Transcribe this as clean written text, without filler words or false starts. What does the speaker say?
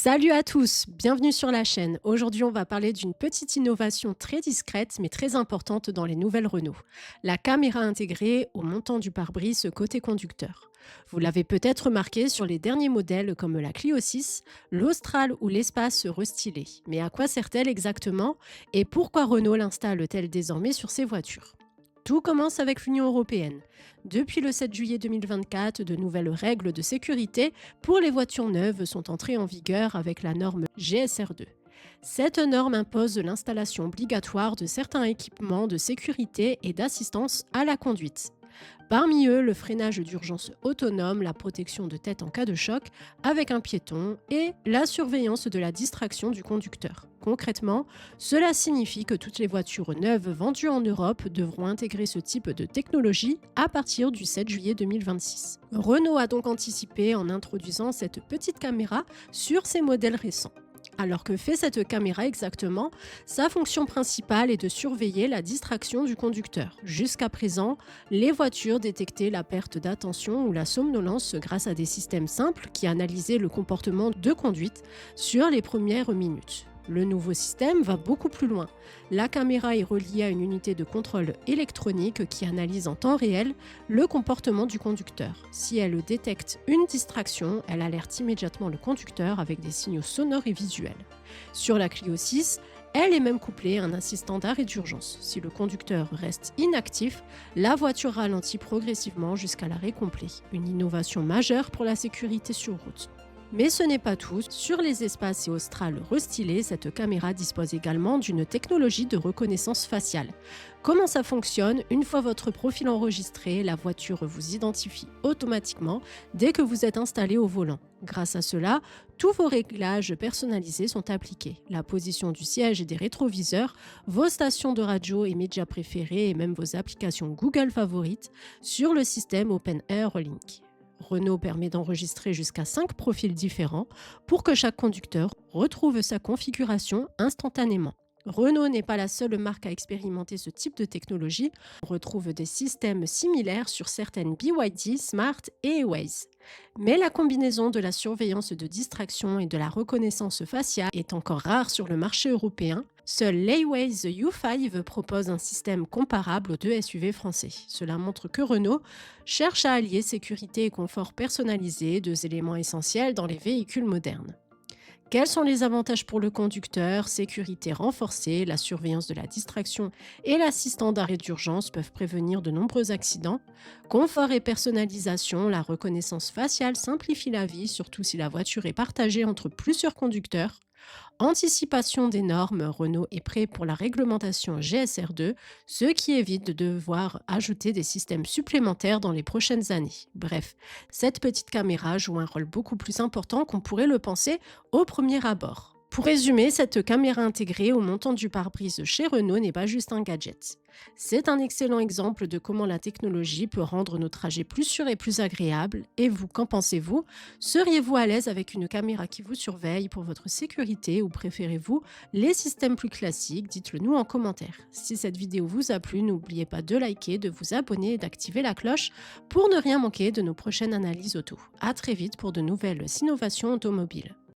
Salut à tous, bienvenue sur la chaîne. Aujourd'hui, on va parler d'une petite innovation très discrète mais très importante dans les nouvelles Renault. La caméra intégrée au montant du pare-brise côté conducteur. Vous l'avez peut-être remarqué sur les derniers modèles comme la Clio 6, l'Austral ou l'Espace restylé. Mais à quoi sert-elle exactement et pourquoi Renault l'installe-t-elle désormais sur ses voitures? Tout commence avec l'Union européenne. Depuis le 7 juillet 2024, de nouvelles règles de sécurité pour les voitures neuves sont entrées en vigueur avec la norme GSR2. Cette norme impose l'installation obligatoire de certains équipements de sécurité et d'assistance à la conduite. Parmi eux, le freinage d'urgence autonome, la protection de tête en cas de choc avec un piéton et la surveillance de la distraction du conducteur. Concrètement, cela signifie que toutes les voitures neuves vendues en Europe devront intégrer ce type de technologie à partir du 7 juillet 2026. Renault a donc anticipé en introduisant cette petite caméra sur ses modèles récents. Alors que fait cette caméra exactement? Sa fonction principale est de surveiller la distraction du conducteur. Jusqu'à présent, les voitures détectaient la perte d'attention ou la somnolence grâce à des systèmes simples qui analysaient le comportement de conduite sur les premières minutes. Le nouveau système va beaucoup plus loin. La caméra est reliée à une unité de contrôle électronique qui analyse en temps réel le comportement du conducteur. Si elle détecte une distraction, elle alerte immédiatement le conducteur avec des signaux sonores et visuels. Sur la Clio 6, elle est même couplée à un assistant d'arrêt d'urgence. Si le conducteur reste inactif, la voiture ralentit progressivement jusqu'à l'arrêt complet. Une innovation majeure pour la sécurité sur route. Mais ce n'est pas tout. Sur les espaces et Austral restylés, cette caméra dispose également d'une technologie de reconnaissance faciale. Comment ça fonctionne? Une fois votre profil enregistré, la voiture vous identifie automatiquement dès que vous êtes installé au volant. Grâce à cela, tous vos réglages personnalisés sont appliqués. La position du siège et des rétroviseurs, vos stations de radio et médias préférés et même vos applications Google favorites sur le système OpenAir Link. Renault permet d'enregistrer jusqu'à 5 profils différents pour que chaque conducteur retrouve sa configuration instantanément. Renault n'est pas la seule marque à expérimenter ce type de technologie. On retrouve des systèmes similaires sur certaines BYD, Smart et Waze. Mais la combinaison de la surveillance de distraction et de la reconnaissance faciale est encore rare sur le marché européen. Seul l'Awaze U5 propose un système comparable aux deux SUV français. Cela montre que Renault cherche à allier sécurité et confort personnalisé, deux éléments essentiels dans les véhicules modernes. Quels sont les avantages pour le conducteur? Sécurité renforcée, la surveillance de la distraction et l'assistant d'arrêt d'urgence peuvent prévenir de nombreux accidents. Confort et personnalisation, la reconnaissance faciale simplifie la vie, surtout si la voiture est partagée entre plusieurs conducteurs. Anticipation des normes, Renault est prêt pour la réglementation GSR2, ce qui évite de devoir ajouter des systèmes supplémentaires dans les prochaines années. Bref, cette petite caméra joue un rôle beaucoup plus important qu'on pourrait le penser au premier abord. Pour résumer, cette caméra intégrée au montant du pare-brise chez Renault n'est pas juste un gadget. C'est un excellent exemple de comment la technologie peut rendre nos trajets plus sûrs et plus agréables. Et vous, qu'en pensez-vous? Seriez-vous à l'aise avec une caméra qui vous surveille pour votre sécurité ou préférez-vous les systèmes plus classiques? Dites-le nous en commentaire. Si cette vidéo vous a plu, n'oubliez pas de liker, de vous abonner et d'activer la cloche pour ne rien manquer de nos prochaines analyses auto. À très vite pour de nouvelles innovations automobiles.